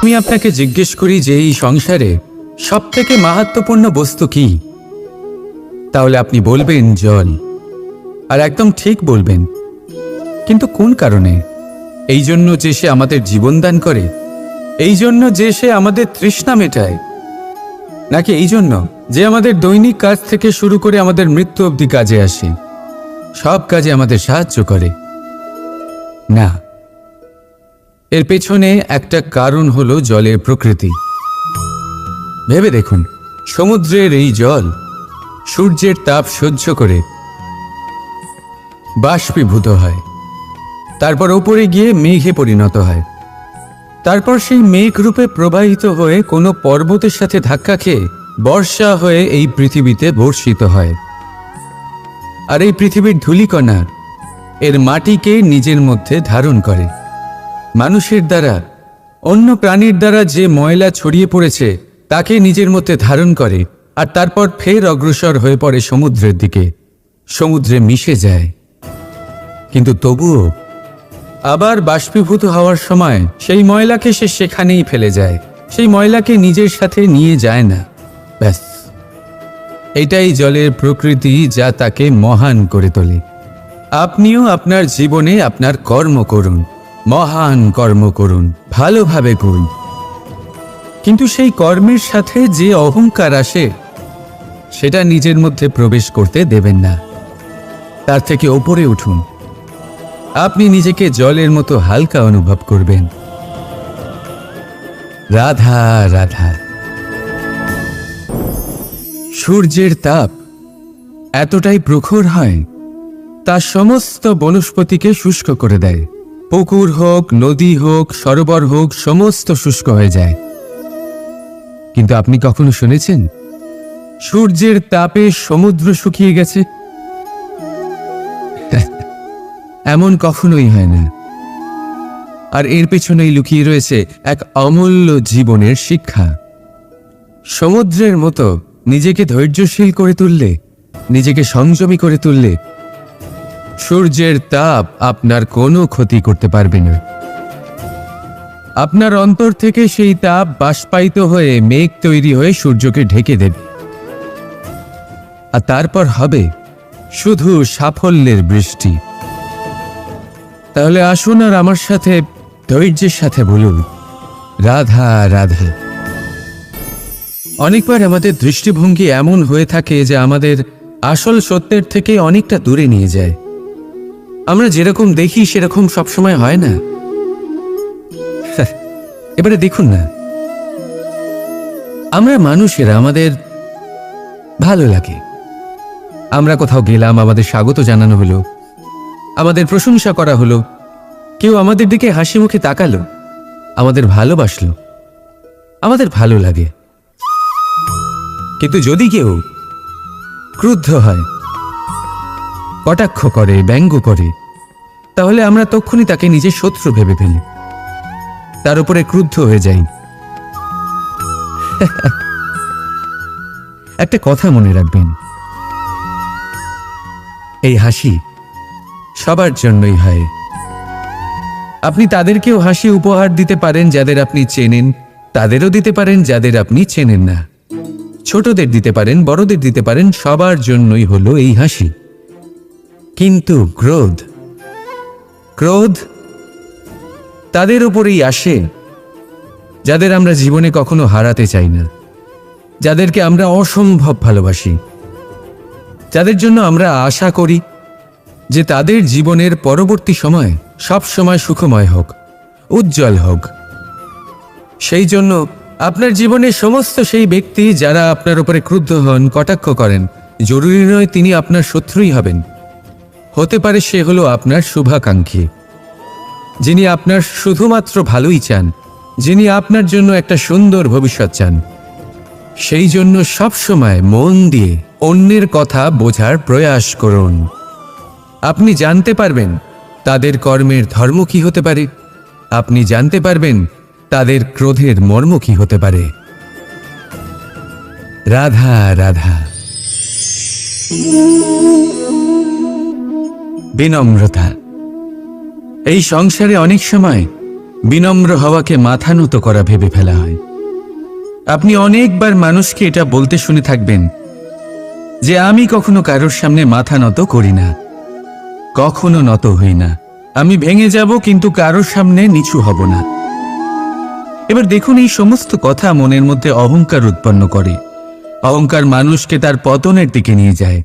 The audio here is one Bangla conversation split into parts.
আমি আপনাকে জিজ্ঞেস করি যে এই সংসারে সবথেকে মাহাত্ম্যপূর্ণ বস্তু কি, তাহলে আপনি বলবেন জল। আর একদম ঠিক বলবেন। কিন্তু কোন কারণে? এই জন্য যে সে আমাদের জীবন দান করে, এই জন্য যে সে আমাদের তৃষ্ণা মেটায়, নাকি এই জন্য যে আমাদের দৈনিক কাজ থেকে শুরু করে আমাদের মৃত্যু অবধি কাজে আসে, সব কাজে আমাদের সাহায্য করে? না, এর পেছনে একটা কারণ হলো জলের প্রকৃতি। ভেবে দেখুন, সমুদ্রের এই জল সূর্যের তাপ সহ্য করে বাষ্পীভূত হয়, তারপর ওপরে গিয়ে মেঘে পরিণত হয়, তারপর সেই মেঘ রূপে প্রবাহিত হয়ে কোনো পর্বতের সাথে ধাক্কা খেয়ে বর্ষা হয়ে এই পৃথিবীতে বর্ষিত হয়। আর এই পৃথিবীর ধূলিকণা এর মাটিকে নিজের মধ্যে ধারণ করে। মানুষের দ্বারা, অন্য প্রাণীর দ্বারা যে ময়লা ছড়িয়ে পড়েছে তাকে নিজের মধ্যে ধারণ করে, আর তারপর ফের অগ্রসর হয়ে পড়ে সমুদ্রের দিকে, সমুদ্রে মিশে যায়। কিন্তু তবুও আবার বাষ্পীভূত হওয়ার সময় সেই ময়লাকে সে সেখানেই ফেলে যায়, সেই ময়লাকে নিজের সাথে নিয়ে যায় না। ব্যাস, এটাই জলের প্রকৃতি, যা তাকে মহান করে তোলে। আপনিও আপনার জীবনে আপনার কর্ম করুন, মহান কর্ম করুন, ভালোভাবে করুন, কিন্তু সেই কর্মের সাথে যে অহংকার আসে সেটা নিজের মধ্যে প্রবেশ করতে দেবেন না। তার থেকে ওপরে উঠুন। আপনি নিজেকে জলের মতো হালকা অনুভব করবেন। রাধা রাধা। সূর্যের তাপ এতটাই প্রখর হয়, তা সমস্ত বনস্পতিকে শুষ্ক করে দেয়। পুকুর হোক, নদী হোক, সরোবর হোক, সমস্ত শুষ্ক হয়ে যায়। কিন্তু আপনি কখনো শুনেছেন সূর্যের তাপে সমুদ্র শুকিয়ে গেছে? এমন কখনোই হয় না। আর এর পেছনেই লুকিয়ে রয়েছে এক অমূল্য জীবনের শিক্ষা। সমুদ্রের মতো নিজেকে ধৈর্যশীল করে তুললে, নিজেকে সংযমী করে তুললে, সূর্যের তাপ আপনার কোনো ক্ষতি করতে পারবে না। আপনার অন্তর থেকে সেই তাপ বাষ্পায়িত হয়ে মেঘ তৈরি হয়ে সূর্যকে ঢেকে দেবে, আর তারপর হবে শুধু সাফল্যের বৃষ্টি। তাহলে আসুন আর আমার সাথে ধৈর্যের সাথে বলুন, রাধা রাধা। অনেকবার আমাদের দৃষ্টিভঙ্গি এমন হয়ে থাকে যে আমাদের আসল সত্যের থেকে অনেকটা দূরে নিয়ে যায়। আমরা যেরকম দেখি সেরকম সবসময় হয় না। এবারে দেখুন না, আমরা মানুষেরা, আমাদের ভালো লাগে। আমরা কোথাও গেলাম, আমাদের স্বাগত জানানো হলো, আমাদের প্রশংসা করা হলো, কেউ আমাদের দিকে হাসি মুখে তাকালো, আমাদের ভালোবাসলো, আমাদের ভালো লাগে। কিন্তু যদি কেউ ক্রুদ্ধ হয়, কটাক্ষ করে, ব্যঙ্গ করে, তাহলে আমরা তক্ষুনি তাকে নিজের শত্রু ভেবে ফেলি, তার উপরে ক্রুদ্ধ হয়ে যাই। একটা কথা মনে রাখবেন, এই হাসি সবার জন্যই হয়। আপনি তাদেরকেও হাসি উপহার দিতে পারেন যাদের আপনি চেনেন, তাদেরও দিতে পারেন যাদের আপনি চেনেন না। ছোটদের দিতে পারেন, বড়দের দিতে পারেন, সবার জন্যই হলো এই হাসি। কিন্তু ক্রোধ, ক্রোধ তাদের উপরেই আসে যাদের আমরা জীবনে কখনো হারাতে চাই না, যাদেরকে আমরা অসম্ভব ভালোবাসি, যাদের জন্য আমরা আশা করি যে তাদের জীবনের পরবর্তী সময় সব সময় সুখময় হোক, উজ্জ্বল হোক। সেই জন্য আপনার জীবনের সমস্ত সেই ব্যক্তি যারা আপনার উপরে ক্রুদ্ধ হন, কটাক্ষ করেন, জরুরি নয় তিনি আপনার শত্রুই হবেন। হতে পারে সে হলো আপনার শুভাকাঙ্ক্ষী, যিনি আপনার শুধুমাত্র ভালোই চান, যিনি আপনার জন্য একটা সুন্দর ভবিষ্যৎ চান। সেই জন্য সবসময় মন দিয়ে অন্যের কথা বোঝার প্রয়াস করুন। আপনি জানতে পারবেন তাদের কর্মের ধর্ম কি হতে পারে, আপনি জানতে পারবেন তাদের ক্রোধের মর্ম কি হতে পারে। রাধা রাধা। বিনম্রতা। এই সংসারে অনেক সময় বিনম্র হওয়াকে মাথা নত করা ভেবে ফেলা হয়। আপনি অনেকবার মানুষকে এটা বলতে শুনে থাকবেন যে আমি কখনো কারোর সামনে মাথা নত করি না, কখনো নত হই না, আমি ভেঙে যাব কিন্তু কারোর সামনে নিচু হব না। এবার দেখুন, এই সমস্ত কথা মনের মধ্যে অহংকার উৎপন্ন করে। অহংকার মানুষকে তার পতনের দিকে নিয়ে যায়।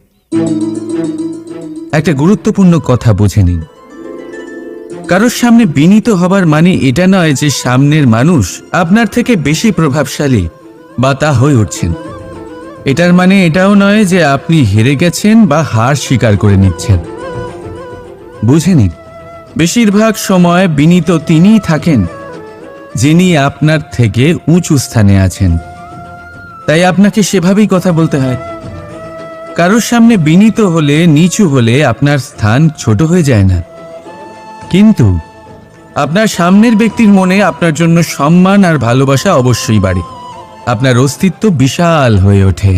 একটা গুরুত্বপূর্ণ কথা বুঝে নিন, কারোর সামনে বিনীত হবার মানে এটা নয় যে সামনের মানুষ আপনার থেকে বেশি প্রভাবশালী বা তা হয়ে উঠছেন। এটার মানে এটাও নয় যে আপনি হেরে গেছেন বা হার স্বীকার করে নিচ্ছেন। বুঝে নিন, বেশিরভাগ সময় বিনীত তিনিই থাকেন যিনি আপনার থেকে উঁচু স্থানে আছেন। তাই আপনাকে সেভাবেই কথা বলতে হয়। কারোর সামনে বিনীত হলে, নিচু হলে আপনার স্থান ছোট হয়ে যায় না, কিন্তু আপনার সামনের ব্যক্তির মনে আপনার জন্য সম্মান আর ভালোবাসা অবশ্যই বাড়ে। আপনার অস্তিত্ব বিশাল হয়ে ওঠে।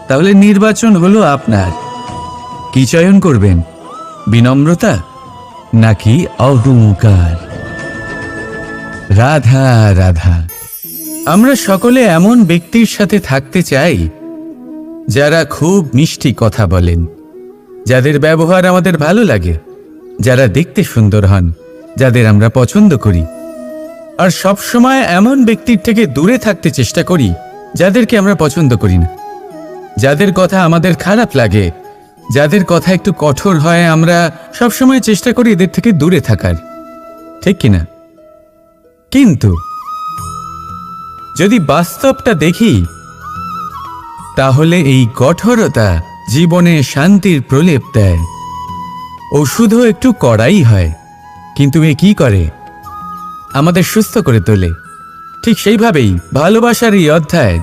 তাহলে নির্বাচন হলো আপনার। কি চয়ন করবেন, বিনম্রতা নাকি অহংকার? রাধা রাধা। আমরা সকলে এমন ব্যক্তির সাথে থাকতে চাই যারা খুব মিষ্টি কথা বলেন, যাদের ব্যবহার আমাদের ভালো লাগে, যারা দেখতে সুন্দর হন, যাদের আমরা পছন্দ করি। আর সব সময় এমন ব্যক্তির থেকে দূরে থাকতে চেষ্টা করি যাদেরকে আমরা পছন্দ করি না, যাদের কথা আমাদের খারাপ লাগে, যাদের কথা একটু কঠোর হয়। আমরা সবসময় চেষ্টা করি এদের থেকে দূরে থাকার, ঠিক কিনা? কিন্তু যদি বাস্তবটা দেখি, তাহলে এই কঠোরতা জীবনে শান্তির প্রলেপ দেয়। ওষুধও একটু কড়াই হয়, কিন্তু এ কি করে? আমাদের সুস্থ করে তোলে। ঠিক সেইভাবেই ভালোবাসার এই অধ্যায়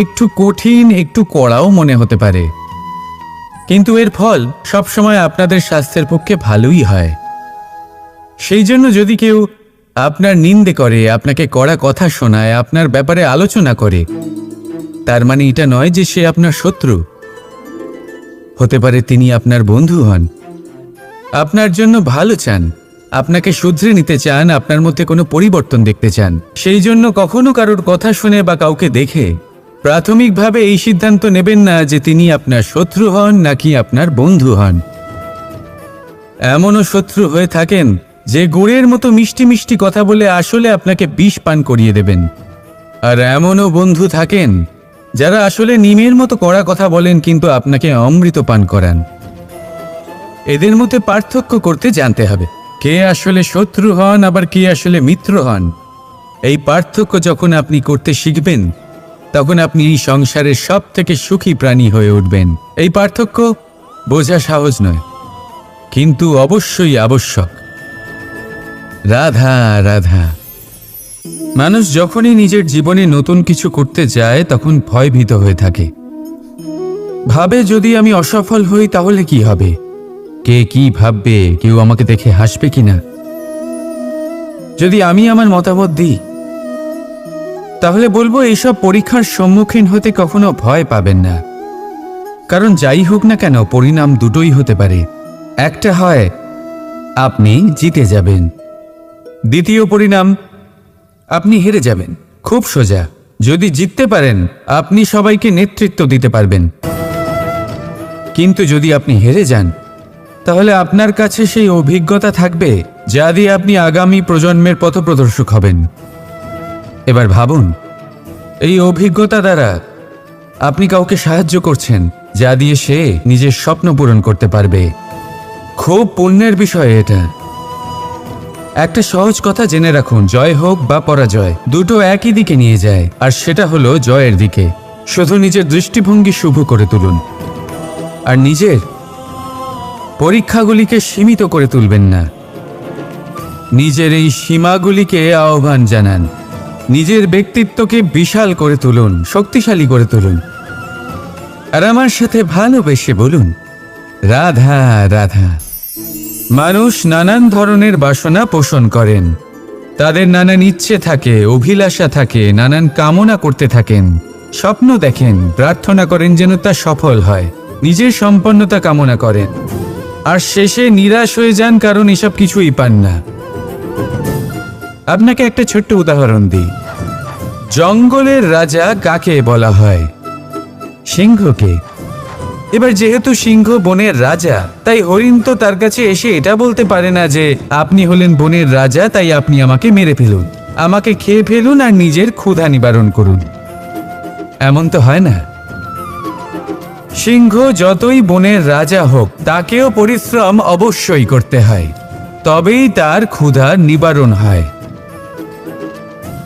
একটু কঠিন, একটু কড়াও মনে হতে পারে, কিন্তু এর ফল সবসময় আপনাদের স্বাস্থ্যের পক্ষে ভালোই হয়। সেই জন্য যদি কেউ আপনার নিন্দে করে, আপনাকে কড়া কথা শোনায়, আপনার ব্যাপারে আলোচনা করে, তার মানে এটা নয় যে সে আপনার শত্রু। হতে পারে তিনি আপনার বন্ধু হন, আপনার জন্য ভালো চান, আপনাকে শুধরে নিতে চান, আপনার মধ্যে কোনো পরিবর্তন দেখতে চান। সেই জন্য কখনো কারোর কথা শুনে বা কাউকে দেখে প্রাথমিকভাবে এই সিদ্ধান্ত নেবেন না যে তিনি আপনার শত্রু হন নাকি আপনার বন্ধু হন। এমনও শত্রু হয়ে থাকেন যে গুড়ের মতো মিষ্টি মিষ্টি কথা বলে আসলে আপনাকে বিষ পান করিয়ে দেবেন। আর এমনও বন্ধু থাকেন যারা আসলে নিমের মতো কড়া কথা বলেন কিন্তু আপনাকে অমৃত পান করান। এদের মধ্যে পার্থক্য করতে জানতে হবে, কে আসলে শত্রু হন আবার কে আসলে মিত্র হন। এই পার্থক্য যখন আপনি করতে শিখবেন, তখন আপনি এই সংসারের সব থেকে সুখী প্রাণী হয়ে উঠবেন। এই পার্থক্য বোঝা সহজ নয়, কিন্তু অবশ্যই আবশ্যক। রাধা রাধা। মানুষ যখনই নিজের জীবনে নতুন কিছু করতে যায় তখন ভয়ভীত হয়ে থাকে। ভাবে যদি আমি অসফল হই তাহলে কি হবে, কে কি ভাববে, কেউ আমাকে দেখে হাসবে কিনা। যদি আমি আমার মতামত দিই তাহলে বলবো এইসব পরীক্ষার সম্মুখীন হতে কখনো ভয় পাবেন না। কারণ যাই হোক না কেন, পরিণাম দুটোই হতে পারে। একটা হয় আপনি জিতে যাবেন, দ্বিতীয় পরিণাম আপনি হেরে যাবেন। খুব সোজা। যদি জিততে পারেন আপনি সবাইকে নেতৃত্ব দিতে পারবেন, কিন্তু যদি আপনি হেরে যান তাহলে আপনার কাছে সেই অভিজ্ঞতা থাকবে যা দিয়ে আপনি আগামী প্রজন্মের পথপ্রদর্শক হবেন। এবার ভাবুন, এই অভিজ্ঞতা দ্বারা আপনি কাউকে সাহায্য করছেন যা দিয়ে সে নিজের স্বপ্ন পূরণ করতে পারবে। খুব পুণ্যের বিষয় এটা। একটা সহজ কথা জেনে রাখুন, জয় হোক বা পরাজয়, দুটো একই দিকে নিয়ে যায়, আর সেটা হলো জয়ের দিকে। শুধু নিজের দৃষ্টিভঙ্গি শুভ করে তুলুন, আর নিজের পরীক্ষাগুলিকে সীমিত করে তুলবেন না। নিজের এই সীমাগুলিকে আহ্বান জানান, নিজের ব্যক্তিত্বকে বিশাল করে তুলুন, শক্তিশালী করে তুলুন। আর আমার সাথে ভালোবেসে বলুন, রাধা রাধা। মানুষ নানান ধরনের বাসনা পোষণ করেন, তাদের নানান ইচ্ছে থাকে, অভিলাষা থাকে, নানান কামনা করতে থাকেন, স্বপ্ন দেখেন, প্রার্থনা করেন যেন তা সফল হয়, নিজের সম্পন্নতা কামনা করেন, আর শেষে নিরাশ হয়ে যান কারণ এসব কিছুই পান না। আপনাকে একটা ছোট্ট উদাহরণ দিই। জঙ্গলের রাজা কাকে বলা হয়? সিংহকে। এবার যেহেতু সিংহ বনের রাজা, তাই হরিণ তো তার কাছে এসে এটা বলতে পারে না যে আপনি হলেন বনের রাজা, তাই আপনি আমাকে মেরে ফেলুন, আমাকে খেয়ে ফেলুন আর নিজের ক্ষুধা নিবারণ করুন। এমন তো হয় না। সিংহ যতই বনের রাজা হোক, তাকেও পরিশ্রম অবশ্যই করতে হয়, তবেই তার ক্ষুধা নিবারণ হয়।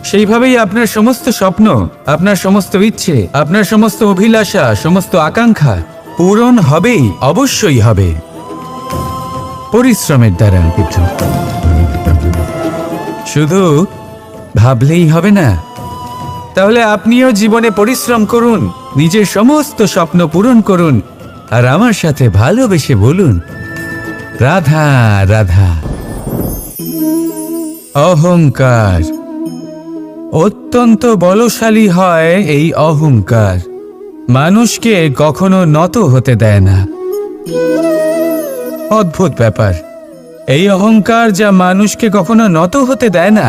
সেইভাবেই আপনার সমস্ত স্বপ্ন, আপনার সমস্ত ইচ্ছে, আপনার সমস্ত অভিলাষা, সমস্ত আকাঙ্ক্ষা পূরণ হবেই, অবশ্যই হবে, পরিশ্রমের দ্বারা। শুধু ভাবলেই হবে না। তাহলে আপনিও জীবনে পরিশ্রম করুন, নিজের সমস্ত স্বপ্ন পূরণ করুন, আর আমার সাথে ভালোবেসে বলুন, রাধা রাধা। অহংকার অত্যন্ত বলশালী হয়। এই অহংকার মানুষকে কখনো নত হতে দেয় না। অদ্ভুত ব্যাপার, এই অহংকার যা মানুষকে কখনো নত হতে দেয় না,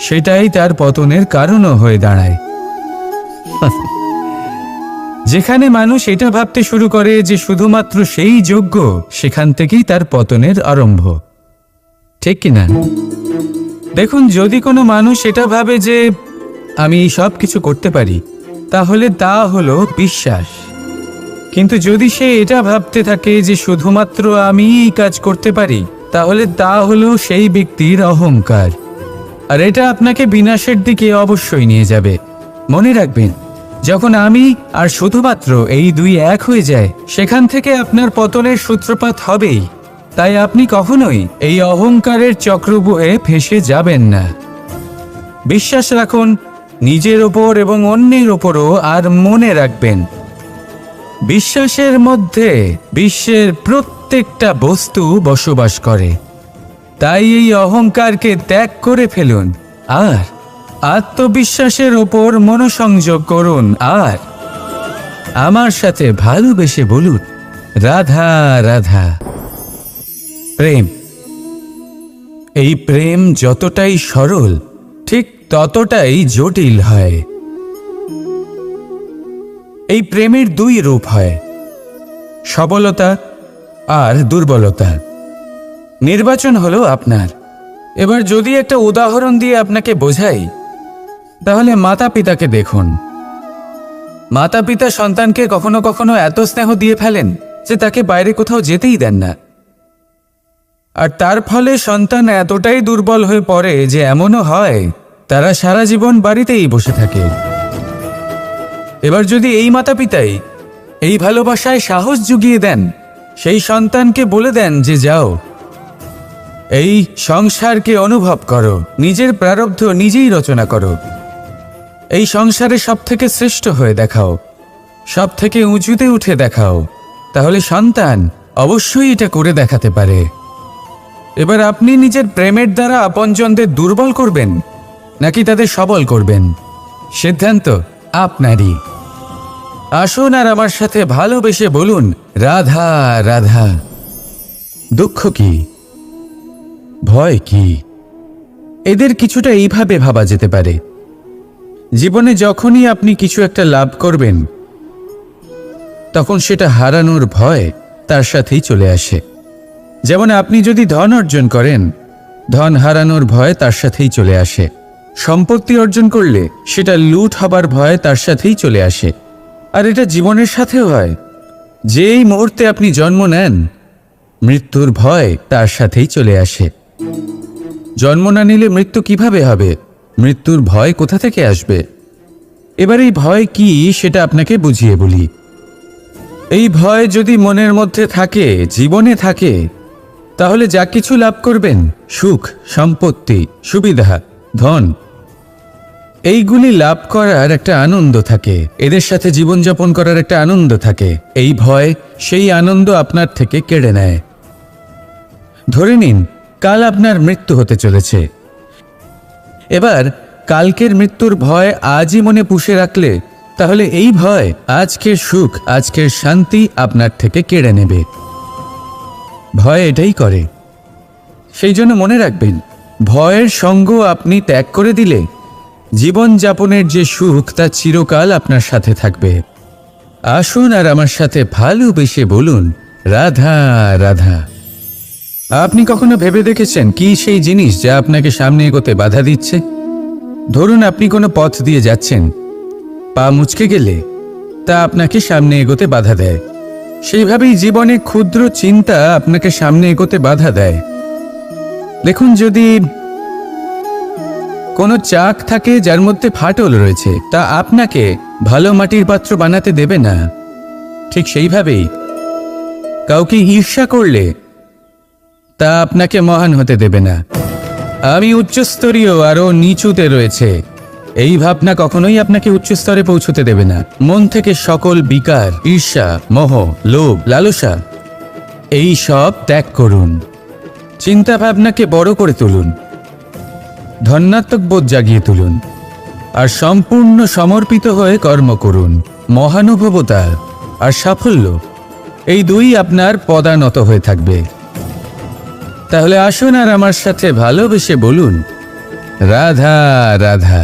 সেটাই তার পতনের কারণও হয়ে দাঁড়ায়। যেখানে মানুষ এটা ভাবতে শুরু করে যে শুধুমাত্র সেই যোগ্য, সেখান থেকেই তার পতনের আরম্ভ। ঠিক কিনা? দেখুন, যদি কোনো মানুষ এটা ভাবে যে আমি সব কিছু করতে পারি, তাহলে তা হলো বিশ্বাস। কিন্তু যদি সে এটা ভাবতে থাকে যে শুধুমাত্র আমি এই কাজ করতে পারি, তাহলে তা হলো সেই ব্যক্তির অহংকার। আর এটা আপনাকে বিনাশের দিকে অবশ্যই নিয়ে যাবে। মনে রাখবেন, যখন আমি আর শুধুমাত্র এই দুই এক হয়ে যায়, সেখান থেকে আপনার পতনের সূত্রপাত হবেই। তাই আপনি কখনোই এই অহংকারের চক্রব্যূহে ফেঁসে যাবেন না। বিশ্বাস রাখুন নিজের ওপর এবং অন্যের ওপরও। আর মনে রাখবেন, বিশ্বাসের মধ্যে বিশ্বের প্রত্যেকটা বস্তু বসবাস করে। তাই এই অহংকারকে ত্যাগ করে ফেলুন আর আত্মবিশ্বাসের ওপর মনোসংযোগ করুন। আর আমার সাথে ভালোবেসে বলুন, রাধা রাধা। প্রেম, এই প্রেম যতটাই সরল, ঠিক ততটাই জটিল হয়। এই প্রেমের দুই রূপ হয়, সবলতা আর দুর্বলতা। নির্বাচন হলো আপনার। এবার যদি একটা উদাহরণ দিয়ে আপনাকে বোঝাই, তাহলে মাতা পিতাকে দেখুন। মাতা পিতা সন্তানকে কখনো কখনো এত স্নেহ দিয়ে ফেলেন যে তাকে বাইরে কোথাও যেতেই দেন না। আর তার ফলে সন্তান এতটাই দুর্বল হয়ে পড়ে যে এমনও হয় তারা সারা জীবন বাড়িতেই বসে থাকে। এবার যদি এই মাতা পিতাই এই ভালোবাসায় সাহস জুগিয়ে দেন, সেই সন্তানকে বলে দেন যে যাও, এই সংসারকে অনুভব করো, নিজের প্রারব্ধ নিজেই রচনা করো, এই সংসারে সব থেকে শ্রেষ্ঠ হয়ে দেখাও, সব থেকে উঁচুতে উঠে দেখাও, তাহলে সন্তান অবশ্যই এটা করে দেখাতে পারে। এবার আপনি নিজের প্রেমের দ্বারা আপনজনদের দুর্বল করবেন নাকি তাদের সবল করবেন, সিদ্ধান্ত আপনারই। আসুন আর আমার সাথে ভালোবেসে বলুন, রাধা রাধা। দুঃখ কি, ভয় কি, এদের কিছুটা এইভাবে ভাবা যেতে পারে। জীবনে যখনই আপনি কিছু একটা লাভ করবেন, তখন সেটা হারানোর ভয় তার সাথেই চলে আসে। যেমন আপনি যদি ধন অর্জন করেন, ধন হারানোর ভয় তার সাথেই চলে আসে। সম্পত্তি অর্জন করলে সেটা লুট হবার ভয় তার সাথেই চলে আসে। আর এটা জীবনের সাথেও হয়। যেই মুহূর্তে আপনি জন্ম নেন, মৃত্যুর ভয় তার সাথেই চলে আসে। জন্ম না নিলে মৃত্যু কিভাবে হবে? মৃত্যুর ভয় কোথা থেকে আসবে? এবার এই ভয় কি সেটা আপনাকে বুঝিয়ে বলি। এই ভয় যদি মনের মধ্যে থাকে, জীবনে থাকে, তাহলে যা কিছু লাভ করবেন, সুখ, সম্পত্তি, সুবিধা, ধন, এইগুলি লাভ করার একটা আনন্দ থাকে, এদের সাথে জীবনযাপন করার একটা আনন্দ থাকে। এই ভয় সেই আনন্দ আপনার থেকে কেড়ে নেয়। ধরে নিন কাল আপনার মৃত্যু হতে চলেছে। এবার কালকের মৃত্যুর ভয় আজই মনে পুষে রাখলে, তাহলে এই ভয় আজকের সুখ, আজকের শান্তি আপনার থেকে কেড়ে নেবে। ভয় এটাই করে। সেই জন্য মনে রাখবেন, ভয়ের সঙ্গ আপনি ত্যাগ করে দিলে জীবনযাপনের যে সুখ তা চিরকাল আপনার সাথে থাকবে। আসুন আর আমার সাথে ভালোবেসে বলুন, রাধা রাধা। আপনি কখনো ভেবে দেখেছেন কি সেই জিনিস যা আপনাকে সামনে এগোতে বাধা দিচ্ছে? ধরুন আপনি কোনো পথ দিয়ে যাচ্ছেন, পা মুচকে গেলে তা আপনাকে সামনে এগোতে বাধা দেয়। সেইভাবেই জীবনে ক্ষুদ্র চিন্তা আপনাকে সামনে এগোতে বাধা দেয়। দেখুন, যদি কোনো চাক থাকে যার মধ্যে ফাটল রয়েছে, তা আপনাকে ভালো মাটির পাত্র বানাতে দেবে না। ঠিক সেইভাবেই কাউকে ঈর্ষা করলে তা আপনাকে মহান হতে দেবে না। আমি উচ্চস্তরীয়, আরো নিচুতে রয়েছে, এই ভাবনা কখনোই আপনাকে উচ্চস্তরে পৌঁছতে দেবে না। মন থেকে সকল বিকার, ঈর্ষা, মোহ, লোভ, লালসা এই সব ত্যাগ করুন। চিন্তা ভাবনাকে বড় করে তুলুন, ধন্যাত্মক বোধ জাগিয়ে তুলুন, আর সম্পূর্ণ সমর্পিত হয়ে কর্ম করুন। মহানুভবতা আর সাফল্য এই দুই আপনার পদানত হয়ে থাকবে। তাহলে আসুন আর আমার সাথে ভালোবেসে বলুন, রাধা রাধা।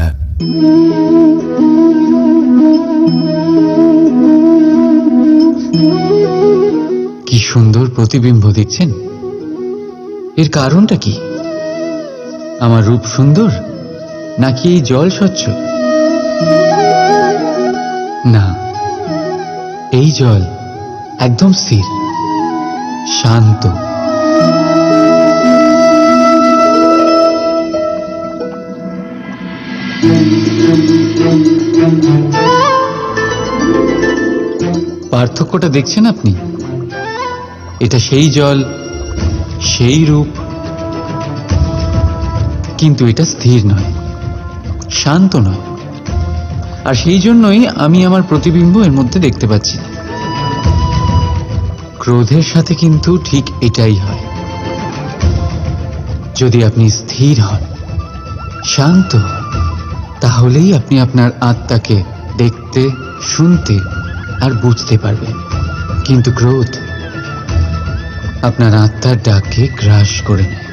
কি সুন্দর প্রতিবিম্ব দেখছেন। এর কারণটা কি? আমার রূপ সুন্দর, নাকি এই জল স্বচ্ছ? না, এই জল একদম স্থির, শান্ত। পার্থক্যটা দেখছেন আপনি? এটা সেই জল, সেই রূপ, কিন্তু এটা স্থির নয়, শান্ত নয়। আর সেই জন্যই আমি আমার প্রতিবিম্ব এর মধ্যে দেখতে পাচ্ছি না। ক্রোধের সাথে কিন্তু ঠিক এটাই হয়। যদি আপনি স্থির হন, শান্ত হন, তাহলেই আপনি আপনার আত্মাকে দেখতে, শুনতে আর বুঝতে পারবেন। কিন্তু ক্রোধ আপনার আত্মার ডাককে গ্রাস করে নেয়।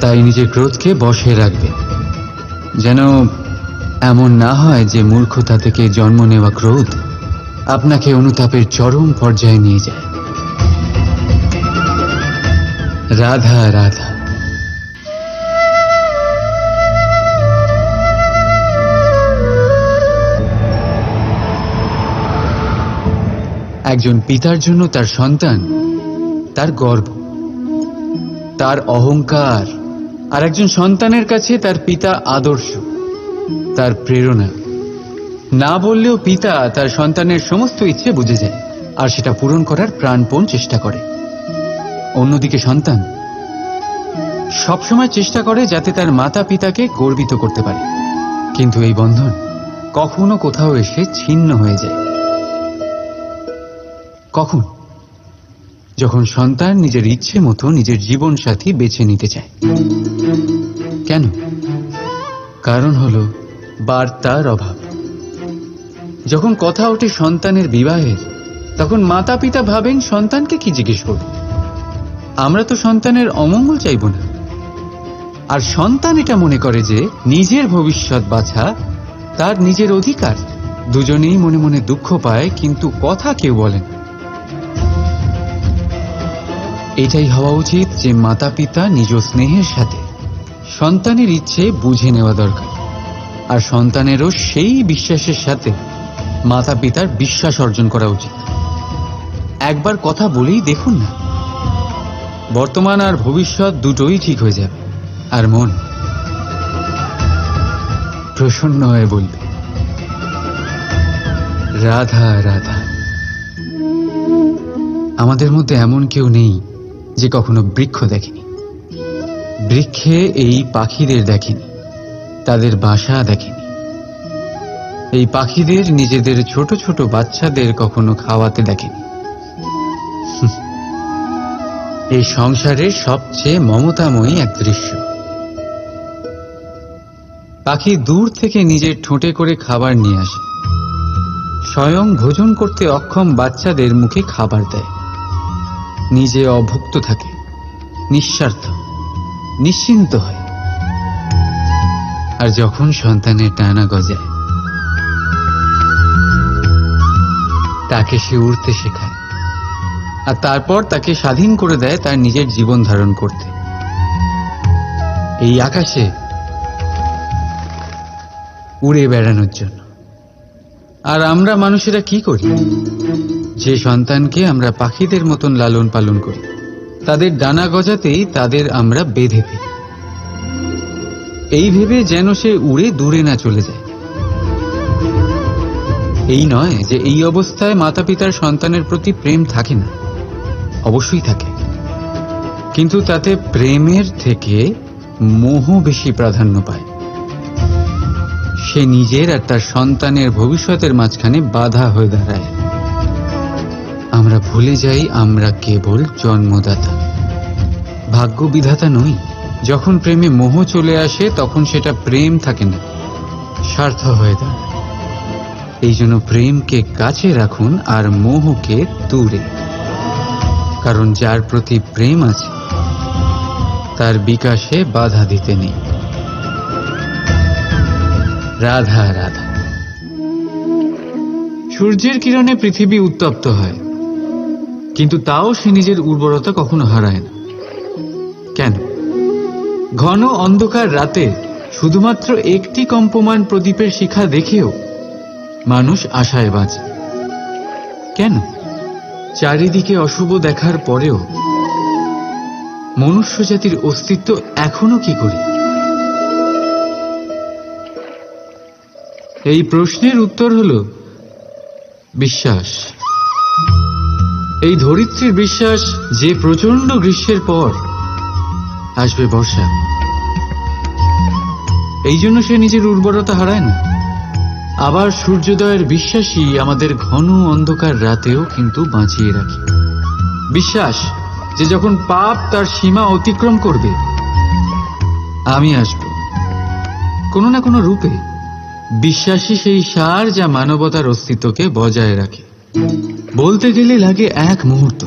তাই নিজের ক্রোধকে বশে রাখবেন, যেন এমন না হয় যে মূর্খতা থেকে জন্ম নেওয়া ক্রোধ আপনাকে অনুতাপের চরম পর্যায়ে নিয়ে যায়। রাধা রাধা। একজন পিতার জন্য তার সন্তান তার গর্ব, তার অহংকার, আর একজন সন্তানের কাছে তার পিতা আদর্শ, তার প্রেরণা। না বললেও পিতা তার সন্তানের সমস্ত ইচ্ছে বুঝে যায় আর সেটা পূরণ করার প্রাণপণ চেষ্টা করে। অন্যদিকে সন্তান সবসময় চেষ্টা করে যাতে তার মাতা পিতাকে গর্বিত করতে পারে, কিন্তু এই বন্ধন কখনো কোথাও এসে ছিন্ন হয়ে যায়। কখন? যখন সন্তান নিজের ইচ্ছে মতো নিজের জীবন সাথী বেছে নিতে চায়। কেন? কারণ হলো বার্তার অভাব। যখন কথা ওঠে সন্তানের বিবাহের, তখন মাতা পিতা ভাবেন সন্তানকে কি জিজ্ঞেস করব, আমরা তো সন্তানের অমঙ্গল চাইব না। আর সন্তান এটা মনে করে যে নিজের ভবিষ্যৎ বাছা তার নিজের অধিকার। দুজনেই মনে মনে দুঃখ পায়, কিন্তু কথা কেউ বলেন। এটাই হওয়া উচিত যে মাতা পিতা নিজ স্নেহের সাথে সন্তানের ইচ্ছে বুঝে নেওয়া দরকার, আর সন্তানেরও সেই বিশ্বাসের সাথে মাতা পিতার বিশ্বাস অর্জন করা উচিত। একবার কথা বলেই দেখুন না, বর্তমান আর ভবিষ্যৎ দুটোই ঠিক হয়ে যাবে, আর মন প্রসন্ন হয়ে বলবে, রাধা রাধা। আমাদের মধ্যে এমন কেউ নেই যে কখনো বৃক্ষ দেখেনি। বৃক্ষে এই পাখিদের দেখেনি, তাদের বাসা দেখেনি। এই পাখিদের নিজেদের ছোট ছোট বাচ্চাদের কখনো খাওয়াতে দেখেনি। এই সংসারের সবচেয়ে মমতাময়ী এক দৃশ্য। পাখি দূর থেকে নিজের ঠোঁটে করে খাবার নিয়ে আসে, স্বয়ং ভোজন করতে অক্ষম বাচ্চাদের মুখে খাবার দেয়, নিজে অভুক্ত থাকে, নিঃস্বার্থ, নিশ্চিন্ত হয়। আর যখন সন্তানের ডানা গজায়, তাকে সে উড়তে শেখায়, আর তারপর তাকে স্বাধীন করে দেয় তার নিজের জীবন ধারণ করতে এই আকাশে উড়ে বেড়ানোর জন্য। আর আমরা মানুষেরা কি করি? যে সন্তানকে আমরা পাখিদের মতন লালন পালন করি, তাদের ডানা গজাতেই তাদের আমরা বেঁধে ফেলি, এই ভেবে যেন সে উড়ে দূরে না চলে যায়। এই নয় যে এই অবস্থায় মাতা পিতার সন্তানের প্রতি প্রেম থাকে না, অবশ্যই থাকে, কিন্তু তাতে প্রেমের থেকে মোহ বেশি প্রাধান্য পায়। সে নিজের আর তার সন্তানের ভবিষ্যতের মাঝখানে বাধা হয়ে দাঁড়ায়। আমরা ভুলে যাই আমরা কেবল জন্মদাতা, ভাগ্য বিধাতা নই। যখন প্রেমে মোহ চলে আসে তখন সেটা প্রেম থাকে না, স্বার্থ হয়ে দাঁড়ায়। এই জন্য প্রেমকে কাছে রাখুন আর মোহকে দূরে, কারণ যার প্রতি প্রেম আছে তার বিকাশে বাধা দিতে নেই। রাধা রাধা। সূর্যের কিরণে পৃথিবী উত্তপ্ত হয়, কিন্তু তাও সে নিজের উর্বরতা কখনো হারায় না। কেন? ঘন অন্ধকার রাতে শুধুমাত্র একটি কম্পমান প্রদীপের শিখা দেখেও মানুষ আশায় বাঁচে। কেন? চারিদিকে অশুভ দেখার পরেও মনুষ্য জাতির অস্তিত্ব এখনো কি করে? এই প্রশ্নের উত্তর হল বিশ্বাস। এই ধরিত্রীর বিশ্বাস যে প্রচন্ড গ্রীষ্মের পর আসবে বর্ষা, এই জন্য সে নিজের উর্বরতা হারায় না। আবার সূর্যোদয়ের বিশ্বাসই আমাদের ঘন অন্ধকার রাতেও কিন্তু বাঁচিয়ে রাখে। বিশ্বাস যে যখন পাপ তার সীমা অতিক্রম করবে, আমি আসব কোনো না কোনো রূপে। বিশ্বাসী সেই সার যা মানবতার অস্তিত্বকে বজায় রাখে। বলতে গেলে লাগে এক মুহূর্ত,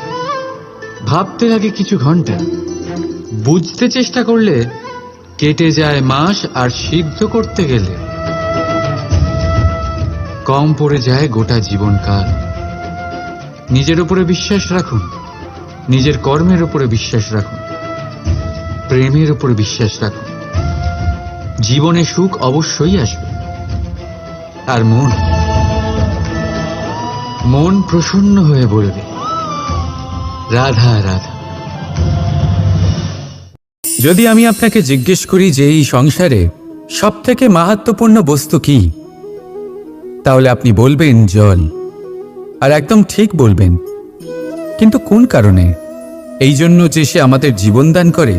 ভাবতে লাগে কিছু ঘন্টা, বুঝতে চেষ্টা করলে কেটে যায় মাস, আর সিদ্ধ করতে গেলে কম পড়ে যায় গোটা জীবনকাল। নিজের উপরে বিশ্বাস রাখুন, নিজের কর্মের উপরে বিশ্বাস রাখুন, প্রেমের উপরে বিশ্বাস রাখুন। জীবনে সুখ অবশ্যই আসবে। আর মন প্রসন্ন হয়ে বলবে রাধা রাধা। যদি আমি আপনাকে জিজ্ঞেস করি যে এই সংসারে সবথেকে মাহাত্ম্যপূর্ণ বস্তু কি, তাহলে আপনি বলবেন জল। আর একদম ঠিক বলবেন। কিন্তু কোন কারণে? এই জন্য যে সে আমাদের জীবন দান করে?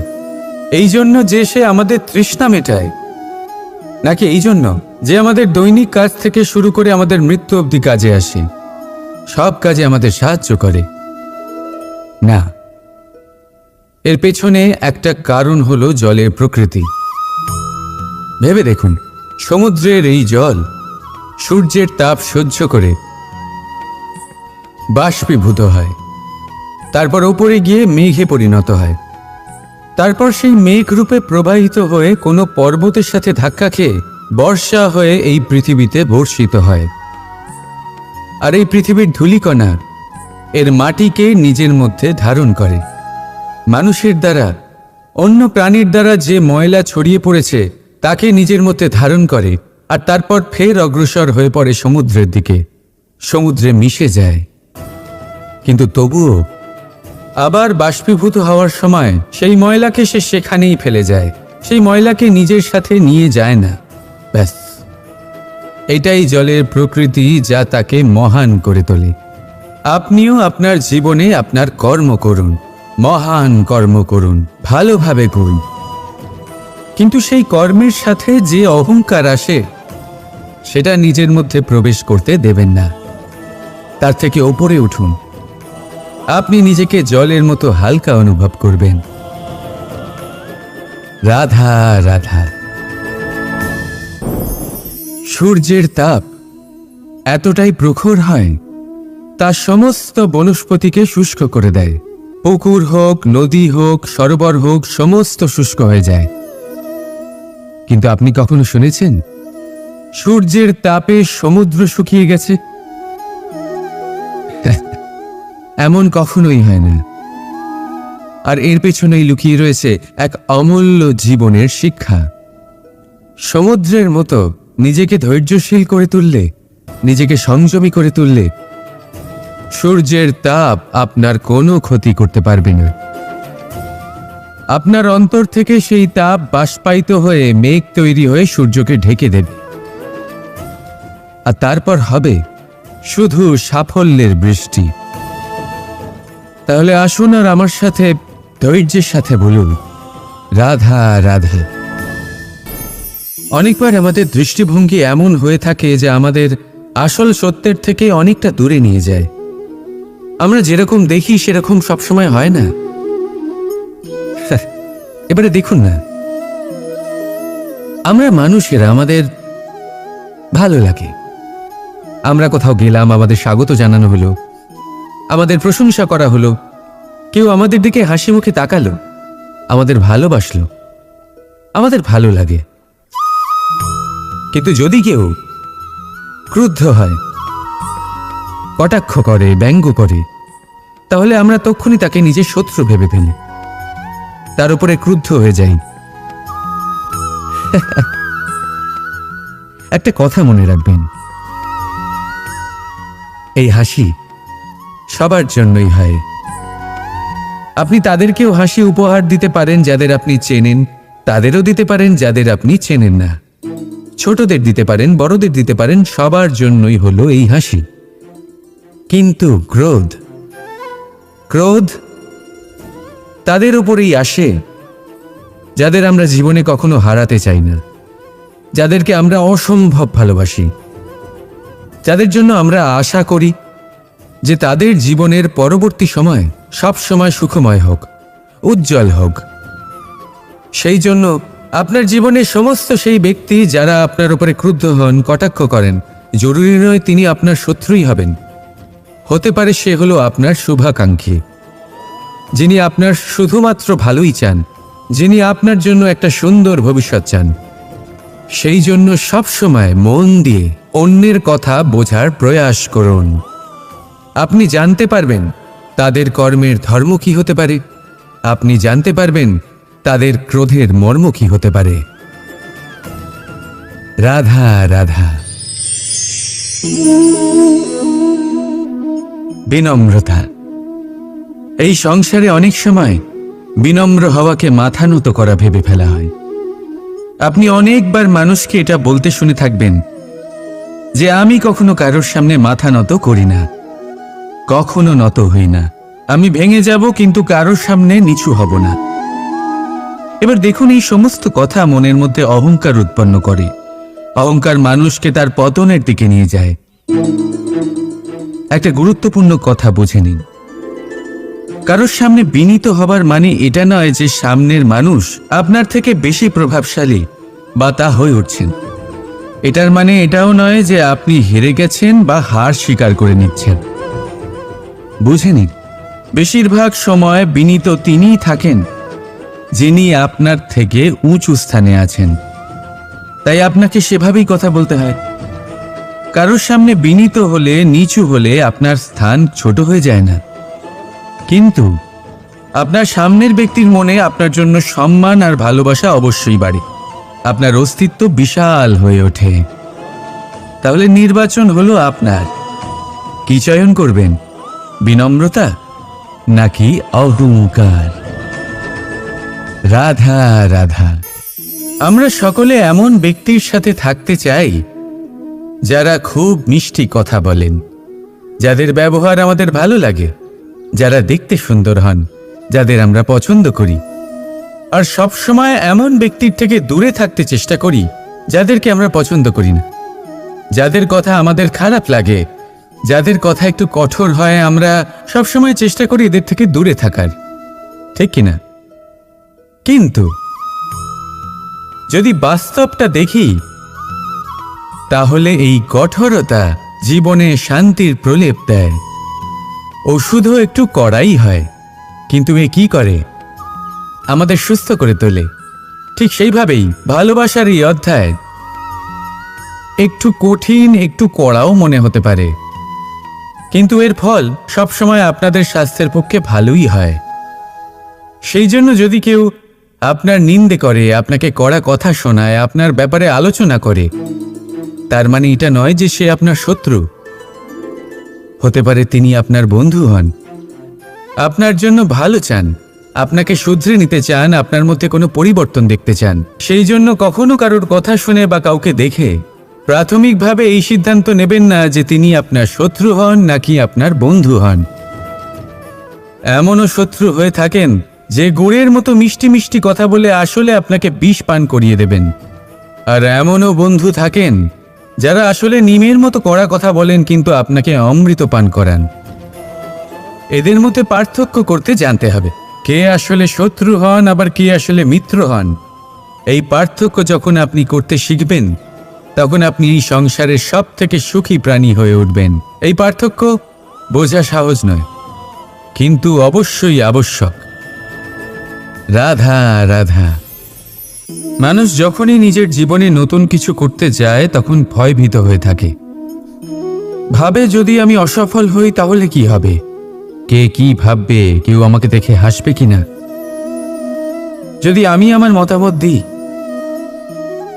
এই জন্য যে সে আমাদের তৃষ্ণা মেটায়? নাকি এই জন্য যে আমাদের দৈনিক কাজ থেকে শুরু করে আমাদের মৃত্যু অবধি কাজে আসে, সব কাজে আমাদের সাহায্য করে? না, এর পেছনে একটা কারণ হলো জলের প্রকৃতি। ভেবে দেখুন, সমুদ্রের এই জল সূর্যের তাপ সহ্য করে বাষ্পীভূত হয়, তারপর উপরে গিয়ে মেঘে পরিণত হয়, তারপর সেই মেঘ রূপে প্রবাহিত হয়ে কোনো পর্বতের সাথে ধাক্কা খেয়ে বর্ষা হয়ে এই পৃথিবীতে বর্ষিত হয়। আর এই পৃথিবীর ধূলিকণা এর মাটিকে নিজের মধ্যে ধারণ করে। মানুষের দ্বারা, অন্য প্রাণীর দ্বারা যে ময়লা ছড়িয়ে পড়েছে তাকে নিজের মধ্যে ধারণ করে, আর তারপর ফের অগ্রসর হয়ে পড়ে সমুদ্রের দিকে, সমুদ্রে মিশে যায়। কিন্তু তবুও আবার বাষ্পীভূত হওয়ার সময় সেই ময়লাকে সে সেখানেই ফেলে যায়, সেই ময়লাকে নিজের সাথে নিয়ে যায় না। ব্যাস, এটাই জলের প্রকৃতি, যা তাকে মহান করে তোলে। আপনিও আপনার জীবনে আপনার কর্ম করুন, মহান কর্ম করুন, ভালোভাবে করুন, কিন্তু সেই কর্মের সাথে যে অহংকার আসে সেটা নিজের মধ্যে প্রবেশ করতে দেবেন না। তার থেকে ওপরে উঠুন। আপনি নিজেকে জলের মতো হালকা অনুভব করবেন। রাধা রাধা। সূর্যের তাপ এতটাই প্রখর হয় তা সমস্ত বনস্পতিকে শুষ্ক করে দেয়। পুকুর হোক, নদী হোক, সরোবর হোক, সমস্ত শুষ্ক হয়ে যায়। কিন্তু আপনি কখনো শুনেছেন সূর্যের তাপে সমুদ্র শুকিয়ে গেছে? এমন কখনোই হয় না। আর এর পেছনেই লুকিয়ে রয়েছে এক অমূল্য জীবনের শিক্ষা। সমুদ্রের মতো নিজেকে ধৈর্যশীল করে তুললে, নিজেকে সংযমী করে তুললে, সূর্যের তাপ আপনার কোনো ক্ষতি করতে পারবে না। আপনার অন্তর থেকে সেই তাপ বাষ্পায়িত হয়ে মেঘ তৈরি হয়ে সূর্যকে ঢেকে দেবে, আর তারপর হবে শুধু সাফল্যের বৃষ্টি। তাহলে আসুন আর আমার সাথে ধৈর্যের সাথে বলুন, রাধা রাধা। অনেকবার আমাদের দৃষ্টিভঙ্গি এমন হয়ে থাকে যে আমাদের আসল সত্যের থেকে অনেকটা দূরে নিয়ে যায়। আমরা যেরকম দেখি সেরকম সবসময় হয় না। এবারে দেখুন না, আমরা মানুষেরা, আমাদের ভালো লাগে। আমরা কোথাও গেলাম, আমাদের স্বাগত জানানো হলো, আমাদের প্রশংসা করা হলো, কেউ আমাদের দিকে হাসি মুখে তাকালো, আমাদের ভালোবাসলো, আমাদের ভালো লাগে। কিন্তু যদি কেউ ক্রুদ্ধ হয়, কটাক্ষ করে, ব্যঙ্গ করে, তাহলে আমরা তক্ষুনি তাকে নিজের শত্রু ভেবে ফেলি, তার উপরে ক্রুদ্ধ হয়ে যাই। একটা কথা মনে রাখবেন, এই হাসি সবার জন্যই হয়। আপনি তাদেরকেও হাসি উপহার দিতে পারেন যাদের আপনি চেনেন, তাদেরও দিতে পারেন যাদের আপনি চেনেন না। ছোটদের দিতে পারেন, বড়দের দিতে পারেন, সবার জন্যই হলো এই হাসি। কিন্তু ক্রোধ, ক্রোধ তাদের উপরেই আসে যাদের আমরা জীবনে কখনো হারাতে চাই না, যাদেরকে আমরা অসম্ভব ভালোবাসি, যাদের জন্য আমরা আশা করি যে তাদের জীবনের পরবর্তী সময় সব সময় সুখময় হোক, উজ্জ্বল হোক। সেই জন্য আপনার জীবনে সমস্ত সেই ব্যক্তি যারা আপনার উপরে ক্রুদ্ধ হন, কটাক্ষ করেন, জরুরি নয় তিনি আপনার শত্রুই হবেন। হতে পারে সে হলো আপনার শুভাকাঙ্ক্ষী, যিনি আপনার শুধুমাত্র ভালোই চান, যিনি আপনার জন্য একটা সুন্দর ভবিষ্যৎ চান। সেই জন্য সবসময় মন দিয়ে অন্যের কথা বোঝার প্রয়াস করুন। আপনি জানতে পারবেন তাদের কর্মের ধর্ম কি হতে পারে, আপনি জানতে পারবেন তাদের ক্রোধের মর্ম কি হতে পারে। রাধা রাধা। বিনম্রতা। এই সংসারে অনেক সময় বিনম্র হওয়াকে মাথা নত করা ভেবে ফেলা হয়। আপনি অনেকবার মানুষকে এটা বলতে শুনে থাকবেন যে আমি কখনো কারোর সামনে মাথা নত করি না, কখনো নত হই না, আমি ভেঙে যাব কিন্তু কারোর সামনে নিচু হব না। এবার দেখুন, এই সমস্ত কথা মনের মধ্যে অহংকার উৎপন্ন করে। অহংকার মানুষকে তার পতনের দিকে নিয়ে যায়। একটা গুরুত্বপূর্ণ কথা বুঝে নিন, কারোর সামনে বিনীত হবার মানে এটা নয় যে সামনের মানুষ আপনার থেকে বেশি প্রভাবশালী বা তা হয়ে উঠছেন। এটার মানে এটাও নয় যে আপনি হেরে গেছেন বা হার স্বীকার করে নিচ্ছেন। বুঝে নিন, বেশিরভাগ সময় বিনীত তিনিই থাকেন যিনি আপনার থেকে উঁচু স্থানে আছেন, তাই আপনাকে সেভাবেই কথা বলতে হয়। কারোর সামনে বিনীত হলে, নিচু হলে আপনার স্থান ছোট হয়ে যায় না, কিন্তু আপনার সামনের ব্যক্তির মনে আপনার জন্য সম্মান আর ভালোবাসা অবশ্যই বাড়ে, আপনার অস্তিত্ব বিশাল হয়ে ওঠে। তাহলে নির্বাচন হলো আপনার। কি চয়ন করবেন, বিনম্রতা নাকি অহংকার? রাধা রাধা। আমরা সকলে এমন ব্যক্তির সাথে থাকতে চাই যারা খুব মিষ্টি কথা বলেন, যাদের ব্যবহার আমাদের ভালো লাগে, যারা দেখতে সুন্দর হন, যাদের আমরা পছন্দ করি। আর সবসময় এমন ব্যক্তির থেকে দূরে থাকতে চেষ্টা করি যাদেরকে আমরা পছন্দ করি না, যাদের কথা আমাদের খারাপ লাগে, যাদের কথা একটু কঠোর হয়। আমরা সবসময় চেষ্টা করি এদের থেকে দূরে থাকার, ঠিক কিনা? কিন্তু যদি বাস্তবটা দেখি, তাহলে এই কঠোরতা জীবনে শান্তির প্রলেপ দেয়। ওষুধও একটু কড়াই হয়, কিন্তু এ কি করে? আমাদের সুস্থ করে তোলে। ঠিক সেইভাবেই ভালোবাসার এই অধ্যায় একটু কঠিন, একটু কড়াও মনে হতে পারে, কিন্তু এর ফল সবসময় আপনাদের স্বাস্থ্যের পক্ষে ভালোই হয়। সেই জন্য যদি কেউ আপনার নিন্দে করে, আপনাকে কড়া কথা শোনায়, আপনার ব্যাপারে আলোচনা করে, তার মানে এটা নয় যে সে আপনার শত্রু। হতে পারে তিনি আপনার বন্ধু হন, আপনার জন্য ভালো চান, আপনাকে শুধরে নিতে চান, আপনার মধ্যে কোনো পরিবর্তন দেখতে চান। সেই জন্য কখনো কারোর কথা শুনে বা কাউকে দেখে প্রাথমিকভাবে এই সিদ্ধান্ত নেবেন না যে তিনি আপনার শত্রু হন নাকি আপনার বন্ধু হন। এমনও শত্রু হয়ে থাকেন যে গুড়ের মতো মিষ্টি মিষ্টি কথা বলে আসলে আপনাকে বিষ পান করিয়ে দেবেন। আর এমনও বন্ধু থাকেন যারা আসলে নিমের মতো কড়া কথা বলেন কিন্তু আপনাকে অমৃত পান করান। এদের মধ্যে পার্থক্য করতে জানতে হবে, কে আসলে শত্রু হন আবার কে আসলে মিত্র হন। এই পার্থক্য যখন আপনি করতে শিখবেন, তখন আপনি এই সংসারের সব থেকে সুখী প্রাণী হয়ে উঠবেন। এই পার্থক্য বোঝা সহজ নয়, কিন্তু অবশ্যই আবশ্যক। রাধা রাধা। মানুষ যখনই নিজের জীবনে নতুন কিছু করতে যায় তখন ভয়ভীত হয়ে থাকে, ভাবে যদি আমি অসফল হই তাহলে কি হবে, কে কি ভাববে, কেউ আমাকে দেখে হাসবে কিনা। যদি আমি আমার মতামত দিই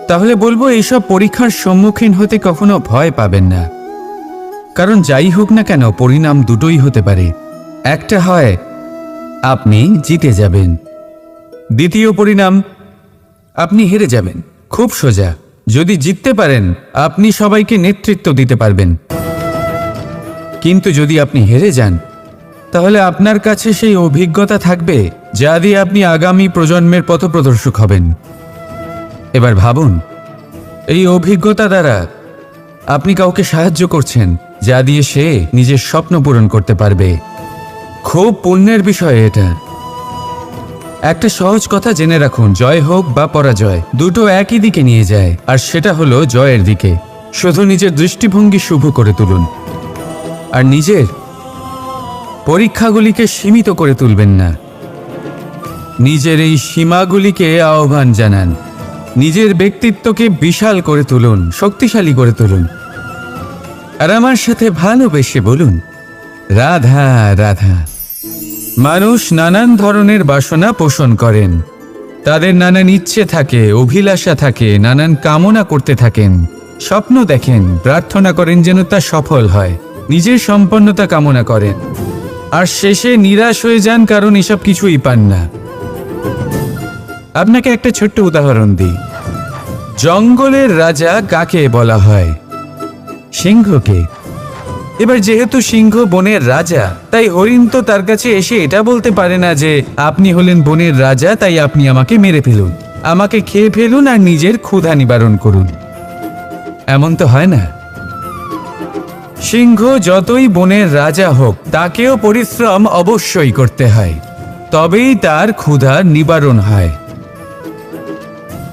তাহলে বলবো এইসব পরীক্ষার সম্মুখীন হতে কখনো ভয় পাবেন না, কারণ যাই হোক না কেন পরিণাম দুটোই হতে পারে। একটা হয় আপনি জিতে যাবেন, দ্বিতীয় পরিণাম আপনি হেরে যাবেন। খুব সোজা। যদি জিততে পারেন আপনি সবাইকে নেতৃত্ব দিতে পারবেন, কিন্তু যদি আপনি হেরে যান তাহলে আপনার কাছে সেই অভিজ্ঞতা থাকবে যা দিয়ে আপনি আগামী প্রজন্মের পথপ্রদর্শক হবেন। এবার ভাবুন, এই অভিজ্ঞতা দ্বারা আপনি কাউকে সাহায্য করছেন যা দিয়ে সে নিজের স্বপ্ন পূরণ করতে পারবে। খুব পুণ্যের বিষয় এটা। একটা সহজ কথা জেনে রাখুন, জয় হোক বা পরাজয় দুটো একই দিকে নিয়ে যায়, আর সেটা হলো জয়ের দিকে। শুধু নিজের দৃষ্টিভঙ্গি শুভ করে তুলুন, আর নিজের পরীক্ষাগুলিকে সীমিত করে তুলবেন না। নিজের এই সীমাগুলিকে আহ্বান জানান, নিজের ব্যক্তিত্বকে বিশাল করে তুলুন, শক্তিশালী করে তুলুন। আর আমার সাথে ভালোবেসে বলুন, রাধা রাধা। মানুষ নানান ধরনের বাসনা পোষণ করেন, তাদের নানান ইচ্ছে থাকে, অভিলাষা থাকে, নানান কামনা করতে থাকেন, স্বপ্ন দেখেন, প্রার্থনা করেন যেন তা সফল হয়, নিজের সম্পন্নতা কামনা করেন, আর শেষে নিরাশ হয়ে যান কারণ এসব কিছুই পান না। আপনাকে একটা ছোট্ট উদাহরণ দিই। জঙ্গলের রাজা কাকে বলা হয়? সিংহকে। এবার যেহেতু সিংহ বনের রাজা, তাই হরিণ তো তার কাছে এসে এটা বলতে পারে না যে আপনি হলেন বনের রাজা, তাই আপনি আমাকে মেরে ফেলুন, আমাকে খেয়ে ফেলুন আর নিজের ক্ষুধা নিবারণ করুন। এমন তো হয় না। সিংহ যতই বনের রাজা হোক, তাকেও পরিশ্রম অবশ্যই করতে হয়, তবেই তার ক্ষুধার নিবারণ হয়।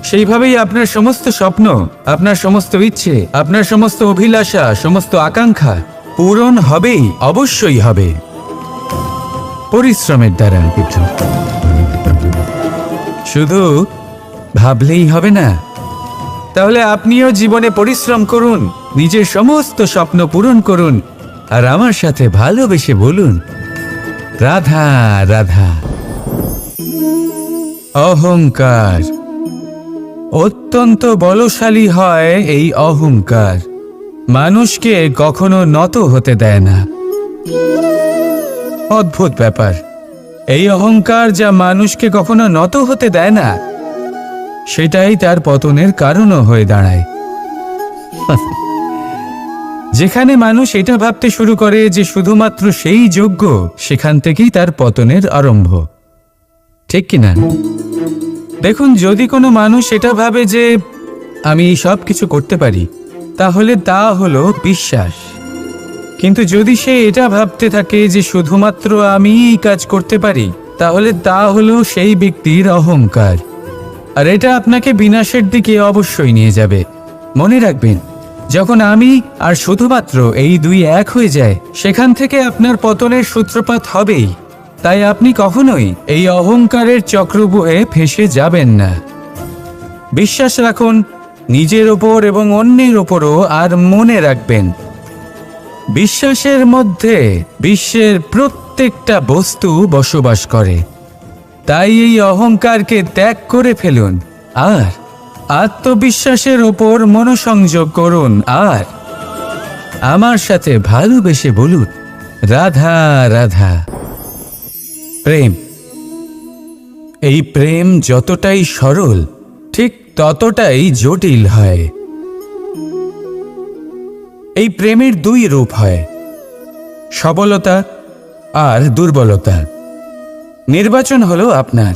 সেইভাবেই আপনার সমস্ত স্বপ্ন, আপনার সমস্ত ইচ্ছে, আপনার সমস্ত অভিলাষা, সমস্ত আকাঙ্ক্ষা পূরণ হবেই, অবশ্যই হবে, পরিশ্রমের দ্বারা। শুধু ভাবলেই হবে না। তাহলে আপনিও জীবনে পরিশ্রম করুন, নিজের সমস্ত স্বপ্ন পূরণ করুন, আর আমার সাথে ভালোবেসে বলুন, রাধা রাধা। অহংকার অত্যন্ত বলশালী হয়। এই অহংকার মানুষকে কখনো নত হতে দেয় না। অদ্ভুত ব্যাপার, এই অহংকার যা মানুষকে কখনো নত হতে দেয় না, সেটাই তার পতনের কারণও হয়ে দাঁড়ায়। যেখানে মানুষ এটা ভাবতে শুরু করে যে শুধুমাত্র সেই যোগ্য, সেখান থেকেই তার পতনের আরম্ভ। ঠিক কিনা? দেখুন, যদি কোনো মানুষ এটা ভাবে যে আমি সব কিছু করতে পারি, তাহলে তা হলো বিশ্বাস। কিন্তু যদি সে এটা ভাবতে থাকে যে শুধুমাত্র আমি এই কাজ করতে পারি, তাহলে তা হলো সেই ব্যক্তির অহংকার। আর এটা আপনাকে বিনাশের দিকে অবশ্যই নিয়ে যাবে। মনে রাখবেন, যখন আমি আর শুধুমাত্র এই দুই এক হয়ে যায়, সেখান থেকে আপনার পতনের সূত্রপাত হবেই। তাই আপনি কখনোই এই অহংকারের চক্রব্যূহে ফেঁসে যাবেন না। বিশ্বাস রাখুন নিজের ওপর এবং অন্যের ওপরও, আর মনে রাখবেন বিশ্বাসের মধ্যে বিশ্বের প্রত্যেকটা বস্তু বসবাস করে। তাই এই অহংকারকে ত্যাগ করে ফেলুন আর আত্মবিশ্বাসের ওপর মনোসংযোগ করুন, আর আমার সাথে ভালোবেসে বলুন, রাধা রাধা। প্রেম, এই প্রেম যতটাই সরল ঠিক ততটাই জটিল হয়। এই প্রেমের দুই রূপ হয়, সবলতা আর দুর্বলতা। নির্বাচন হলো আপনার।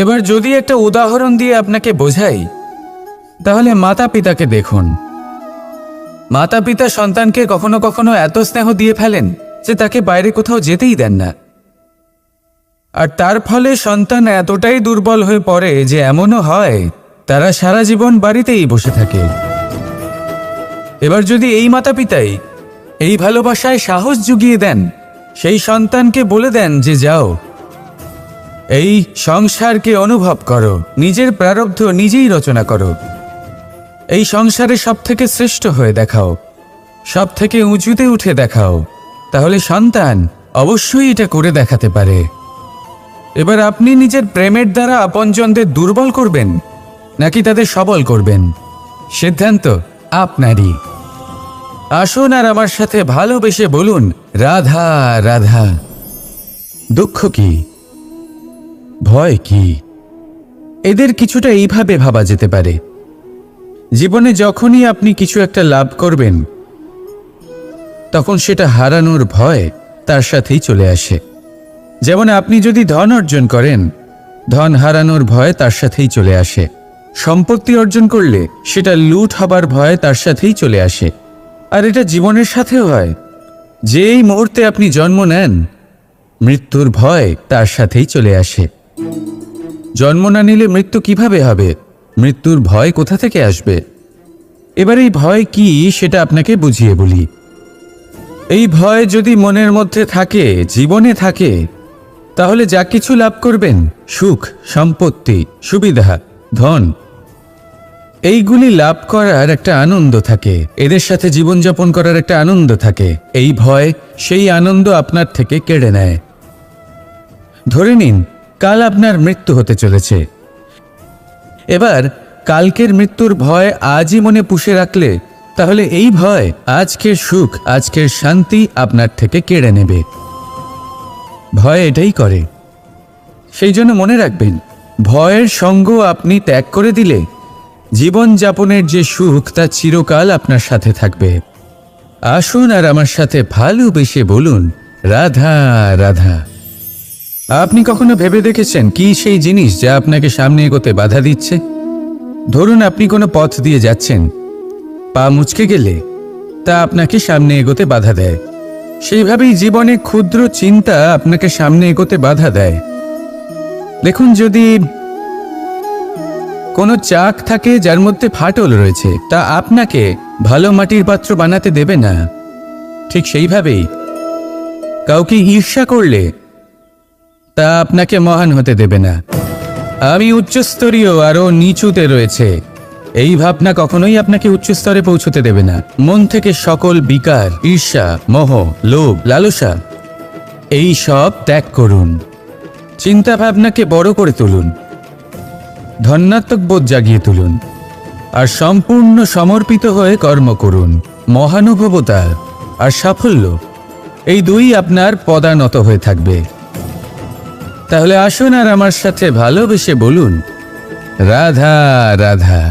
এবার যদি একটা উদাহরণ দিয়ে আপনাকে বোঝাই, তাহলে মাতা পিতাকে দেখুন। মাতা পিতা সন্তানকে কখনো কখনো এত স্নেহ দিয়ে ফেলেন যে তাকে বাইরে কোথাও যেতেই দেন না, আর তার ফলে সন্তান এতটাই দুর্বল হয়ে পড়ে যে এমনও হয় তারা সারা জীবন বাড়িতেই বসে থাকে। এবার যদি এই মাতা পিতাই এই ভালোবাসায় সাহস জুগিয়ে দেন, সেই সন্তানকে বলে দেন যে যাও, এই সংসারকে অনুভব করো, নিজের প্রারব্ধ নিজেই রচনা করো, এই সংসারে সব থেকে শ্রেষ্ঠ হয়ে দেখাও, সব থেকে উঁচুতে উঠে দেখাও, তাহলে সন্তান অবশ্যই এটা করে দেখাতে পারে। এবার আপনি নিজের প্রেমের দ্বারা আপনজনদের দুর্বল করবেন নাকি তাদের সবল করবেন, সিদ্ধান্ত আপনারই। আসুন আর আমার সাথে ভালোবেসে বলুন, রাধা রাধা। দুঃখ কি, ভয় কি, এদের কিছুটা এইভাবে ভাবা যেতে পারে। জীবনে যখনই আপনি কিছু একটা লাভ করবেন, তখন সেটা হারানোর ভয় তার সাথেই চলে আসে। যেমন আপনি যদি ধন অর্জন করেন, ধন হারানোর ভয় তার সাথেই চলে আসে। সম্পত্তি অর্জন করলে সেটা লুট হবার ভয় তার সাথেই চলে আসে। আর এটা জীবনের সাথেও হয়। যেই মুহূর্তে আপনি জন্ম নেন, মৃত্যুর ভয় তার সাথেই চলে আসে। জন্ম না নিলে মৃত্যু কিভাবে হবে? মৃত্যুর ভয় কোথা থেকে আসবে? এবার এই ভয় কি সেটা আপনাকে বুঝিয়ে বলি। এই ভয় যদি মনের মধ্যে থাকে, জীবনে থাকে, তাহলে যা কিছু লাভ করবেন, সুখ, সম্পত্তি, সুবিধা, ধন, এইগুলি লাভ করার একটা আনন্দ থাকে, এদের সাথে জীবনযাপন করার একটা আনন্দ থাকে। এই ভয় সেই আনন্দ আপনার থেকে কেড়ে নেয়। ধরে নিন কাল আপনার মৃত্যু হতে চলেছে। এবার কালকের মৃত্যুর ভয় আজই মনে পুষে রাখলে, তাহলে এই ভয় আজকের সুখ, আজকের শান্তি আপনার থেকে কেড়ে নেবে। ভয় এটাই করে। সেই জন্য মনে রাখবেন, ভয়ের সঙ্গ আপনি ত্যাগ করে দিলে জীবন যাপনের যে সুখ তা চিরকাল আপনার সাথে থাকবে। আসুন আর আমার সাথে ভালোবেসে বলুন, রাধা রাধা। আপনি কখনো ভেবে দেখেছেন কি সেই জিনিস যা আপনাকে সামনে এগোতে বাধা দিচ্ছে? ধরুন আপনি কোনো পথ দিয়ে যাচ্ছেন, পা মুচকে গেলে তা আপনাকে সামনে এগোতে বাধা দেয়। সেইভাবেই জীবনে ক্ষুদ্র চিন্তা আপনাকে সামনে এগোতে বাধা দেয়। দেখুন, যদি কোনো চাক থাকে যার মধ্যে ফাটল রয়েছে, তা আপনাকে ভালো মাটির পাত্র বানাতে দেবে না। ঠিক সেইভাবেই কাউকে ঈর্ষা করলে তা আপনাকে মহান হতে দেবে না। আমি উচ্চস্তরীয়, আরও নিচুতে রয়েছে, এই ভাবনা কখনোই আপনাকে উচ্চ স্তরে পৌঁছতে দেবে না। মন থেকে সকল বিকার, ঈর্ষা, মোহ, লোভ, লালসা এই সব ত্যাগ করুন। চিন্তা ভাবনাকে বড় করে তুলুন, ধন্যাত্মক বোধ জাগিয়ে তুলুন, আর সম্পূর্ণ সমর্পিত হয়ে কর্ম করুন। মহানুভবতা আর সাফল্য এই দুই আপনার পদানত হয়ে থাকবে। তাহলে আসুন আর আমার সাথে ভালোবেসে বলুন, রাধা রাধা।